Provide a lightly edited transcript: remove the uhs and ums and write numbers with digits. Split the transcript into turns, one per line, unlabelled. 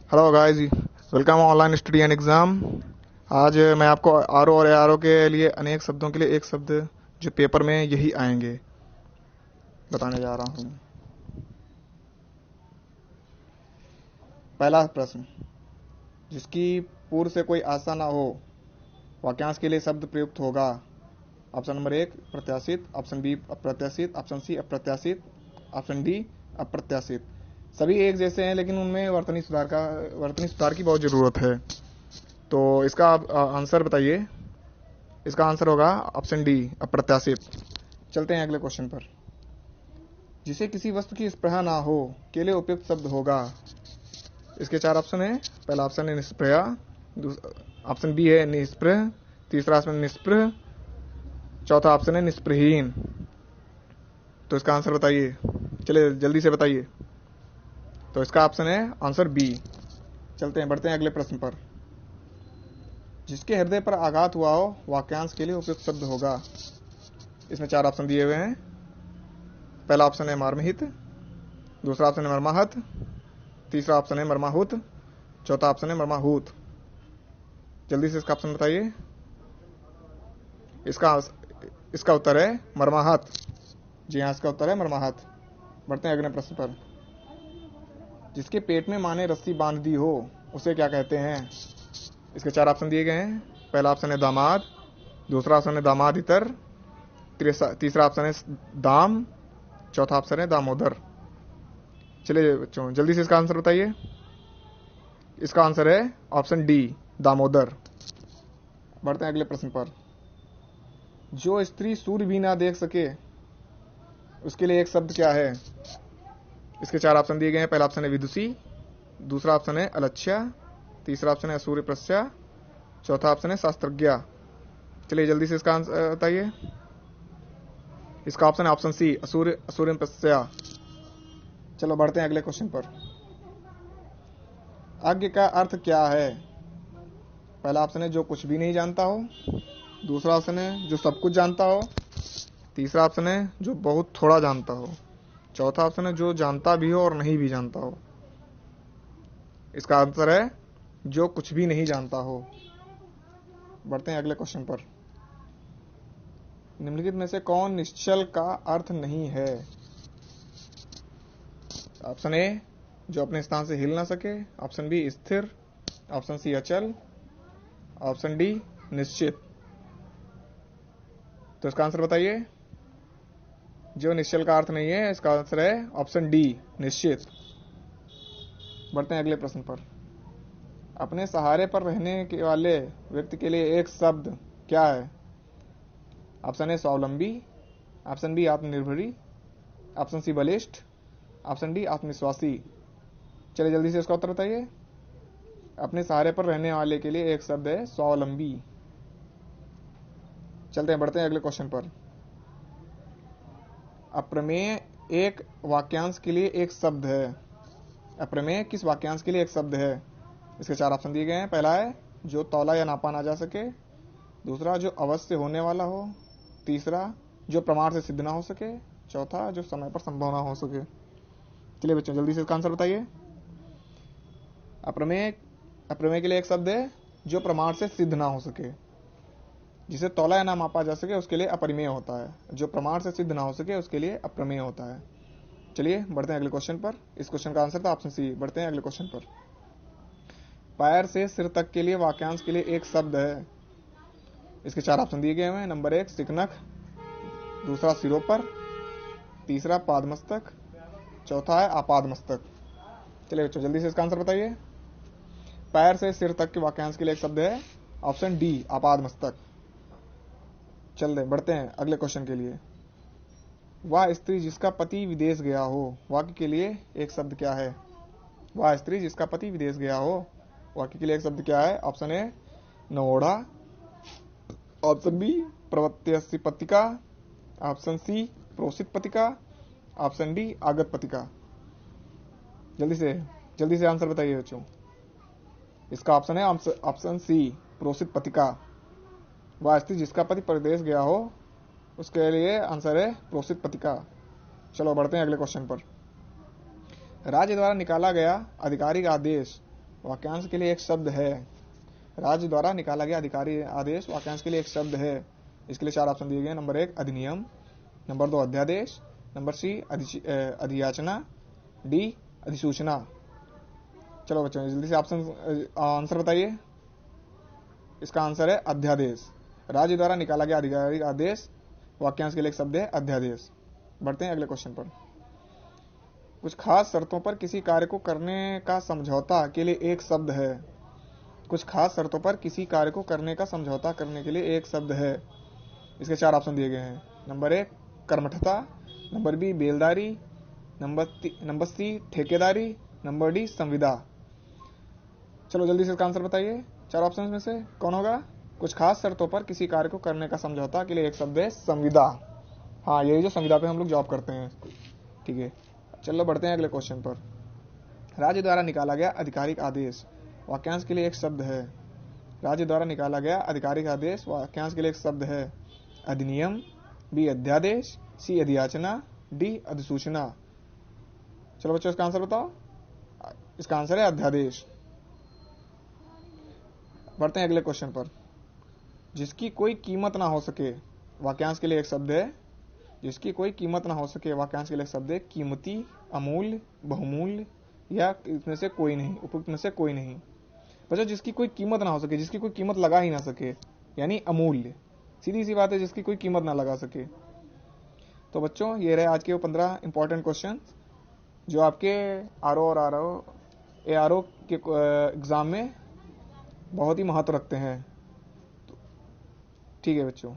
Hello guys, welcome online study and exam. आज मैं आपको आर और आर के लिए अनेक शब्दों के लिए एक शब्द जो पेपर में यही आएंगे बताने जा रहा हूँ। पहला प्रश्न, जिसकी पूर्व से कोई आशा ना हो वाक्यांश के लिए शब्द प्रयुक्त होगा। ऑप्शन नंबर 1 प्रत्याशित, ऑप्शन बी अप्रत्याशित, ऑप्शन सी अप्रत्याशित, ऑप्शन डी अप्रत्याशित। सभी एक जैसे हैं लेकिन उनमें वर्तनी सुधार की बहुत जरूरत है। तो इसका आप आंसर बताइए। इसका आंसर होगा ऑप्शन डी अप्रत्याशित। चलते हैं अगले क्वेश्चन पर। जिसे किसी वस्तु की स्पृहा ना हो के लिए उपयुक्त शब्द होगा। इसके चार ऑप्शन है। पहला ऑप्शन है निष्प्रया, ऑप्शन बी है निष्प्रह, तीसरा ऑप्शन निष्प्रह, चौथा ऑप्शन है निष्प्रहीन। तो इसका आंसर बताइए, चलिए जल्दी से बताइए। तो इसका ऑप्शन है आंसर बी। चलते हैं, बढ़ते हैं अगले प्रश्न पर। जिसके हृदय पर आघात हुआ हो वाक्यांश के लिए उपयुक्त शब्द होगा। इसमें चार ऑप्शन दिए हुए हैं। पहला ऑप्शन है मर्महित, दूसरा ऑप्शन है मर्माहत, तीसरा ऑप्शन है मर्माहुत, चौथा ऑप्शन है मर्माहूत। जल्दी से इसका ऑप्शन बताइए। इसका इसका उत्तर है मर्माहत। जी हाँ, इसका उत्तर है मर्माहत। बढ़ते हैं अगले प्रश्न पर। जिसके पेट में माँ ने रस्सी बांध दी हो उसे क्या कहते हैं। इसके चार ऑप्शन दिए गए हैं। पहला ऑप्शन है दामाद, दूसरा ऑप्शन है दामाद इतर, तीसरा ऑप्शन है दाम, चौथा ऑप्शन है दामोदर। चलिए बच्चों जल्दी से इसका आंसर बताइए। इसका आंसर है ऑप्शन डी दामोदर। बढ़ते हैं अगले प्रश्न पर। जो स्त्री सूर्य भी ना देख सके उसके लिए एक शब्द क्या है। इसके चार ऑप्शन दिए गए हैं। पहला ऑप्शन है विदुषी, दूसरा ऑप्शन है अलक्ष्या, तीसरा ऑप्शन है सूर्य प्रस्या, चौथा ऑप्शन है शास्त्रज्ञा। चलिए जल्दी से इसका आंसर बताइए। इसका ऑप्शन है ऑप्शन सी सूर्य प्रस्या। चलो बढ़ते हैं अगले क्वेश्चन पर। अज्ञ का अर्थ क्या है। पहला ऑप्शन है जो कुछ भी नहीं जानता हो, दूसरा ऑप्शन है जो सब कुछ जानता हो, तीसरा ऑप्शन है जो बहुत थोड़ा जानता हो, चौथा ऑप्शन है जो जानता भी हो और नहीं भी जानता हो। इसका आंसर है जो कुछ भी नहीं जानता हो। बढ़ते हैं अगले क्वेश्चन पर। निम्नलिखित में से कौन निश्चल का अर्थ नहीं है। ऑप्शन ए जो अपने स्थान से हिल ना सके, ऑप्शन बी स्थिर, ऑप्शन सी अचल, ऑप्शन डी निश्चित। तो इसका आंसर बताइए। जो निश्चल का अर्थ नहीं है, इसका आंसर है ऑप्शन डी निश्चित। बढ़ते हैं अगले प्रश्न पर। अपने सहारे पर रहने के वाले व्यक्ति के लिए एक शब्द क्या है। ऑप्शन ए स्वावलंबी, ऑप्शन बी आत्मनिर्भरी, ऑप्शन सी बलिष्ठ, ऑप्शन डी आत्मविश्वासी। चलिए जल्दी से इसका उत्तर बताइए। अपने सहारे पर रहने वाले के लिए एक शब्द है स्वावलंबी। चलते हैं, बढ़ते हैं अगले क्वेश्चन पर। अप्रमेय एक वाक्यांश के लिए एक शब्द है। अप्रमेय किस वाक्यांश के लिए एक शब्द है। इसके चार ऑप्शन दिए गए हैं। पहला है जो तौला या नापा ना जा सके, दूसरा जो अवश्य होने वाला हो, तीसरा जो प्रमाण से सिद्ध ना हो सके, चौथा जो समय पर संभव ना हो सके। चलिए बच्चों जल्दी से इसका आंसर बताइए। अप्रमेय अप्रमेय के लिए एक शब्द है जो प्रमाण से सिद्ध ना हो सके। जिसे तौला या ना मापा जा सके उसके लिए अपरिमेय होता है, जो प्रमाण से सिद्ध ना हो सके उसके लिए अप्रमेय होता है। चलिए बढ़ते हैं अगले क्वेश्चन पर। इस क्वेश्चन का आंसर था ऑप्शन सी। बढ़ते हैं अगले क्वेश्चन पर। पैर से सिर तक के लिए वाक्यांश के लिए एक शब्द है। इसके चार ऑप्शन दिए गए हैं। नंबर 1 सिकनख, दूसरा सिरोपर, तीसरा पादमस्तक, चौथा है आपादमस्तक। चलिए बच्चों जल्दी से इसका आंसर बताइए। पैर से सिर तक के वाक्यांश के लिए एक शब्द है ऑप्शन डी आपादमस्तक। चलते बढ़ते हैं अगले क्वेश्चन के लिए। वह स्त्री जिसका पति विदेश गया हो वाक्य के लिए एक शब्द क्या है। वह स्त्री जिसका पति विदेश गया हो वाक्य के लिए एक शब्द क्या है। ऑप्शन ए नवोढ़ा, ऑप्शन बी प्रवत्यस्य पतिका, ऑप्शन सी प्रोसित पतिका, ऑप्शन डी आगत पतिका। जल्दी से आंसर बताइए बच्चों। इसका ऑप्शन है ऑप्शन सी प्रोसित पतिका। वह स्त्री जिसका पति परदेश गया हो उसके लिए आंसर है प्रोसित पतिका। चलो बढ़ते हैं अगले क्वेश्चन पर। राज्य द्वारा निकाला गया आधिकारिक आदेश वाक्यांश के लिए एक शब्द है। राज्य द्वारा निकाला गया अधिकारी आदेश वाक्यांश के लिए एक शब्द है। इसके लिए 4 ऑप्शन दिए गए। नंबर 1 अधिनियम, नंबर 2 अध्यादेश, नंबर सी अधियाचना, डी अधिसूचना। चलो बच्चों जल्दी से आंसर बताइए। इसका आंसर है अध्यादेश। राज्य द्वारा निकाला गया आधिकारिक आदेश वाक्यांश के लिए एक शब्द है अध्यादेश। बढ़ते हैं अगले क्वेश्चन पर। कुछ खास शर्तों पर किसी कार्य को करने का समझौता के लिए एक शब्द है। कुछ खास शर्तों पर किसी कार्य को करने का समझौता करने के लिए एक शब्द है। इसके 4 ऑप्शन दिए गए हैं। नंबर 1 कर्मठता, नंबर बी बेलदारी, नंबर सी ठेकेदारी, नंबर डी संविदा। चलो जल्दी से इसका आंसर बताइए। 4 ऑप्शन में से कौन होगा? कुछ खास शर्तों पर किसी कार्य को करने का समझौता के लिए एक शब्द है संविदा। हाँ, यही जो संविदा पे हम लोग जॉब करते हैं। ठीक है, चलो बढ़ते हैं अगले क्वेश्चन पर। राज्य द्वारा निकाला गया आधिकारिक आदेश वाक्यांश के लिए एक शब्द है। राज्य द्वारा निकाला गया आधिकारिक आदेश वाक्यांश के लिए एक शब्द है अधिनियम, बी अध्यादेश, सी अधियाचना, डी अधिसूचना। चलो बच्चों इसका आंसर बताओ। इसका आंसर है अध्यादेश। बढ़ते हैं अगले क्वेश्चन पर। जिसकी कोई कीमत ना हो सके वाक्यांश के लिए एक शब्द है। जिसकी कोई कीमत ना हो सके वाक्यांश के लिए एक शब्द है कीमती, अमूल्य, बहुमूल्य या इसमें से कोई नहीं, उपयुक्त में से कोई नहीं। बच्चों जिसकी कोई कीमत ना हो सके, जिसकी कोई कीमत लगा ही ना सके, यानी अमूल्य। सीधी सी बात है, जिसकी कोई कीमत ना लगा सके। तो बच्चों ये रहे आज के वो 15 इंपॉर्टेंट क्वेश्चन जो आपके आरओ और ARO के एग्जाम में बहुत ही महत्व रखते हैं। ठीक है बच्चों।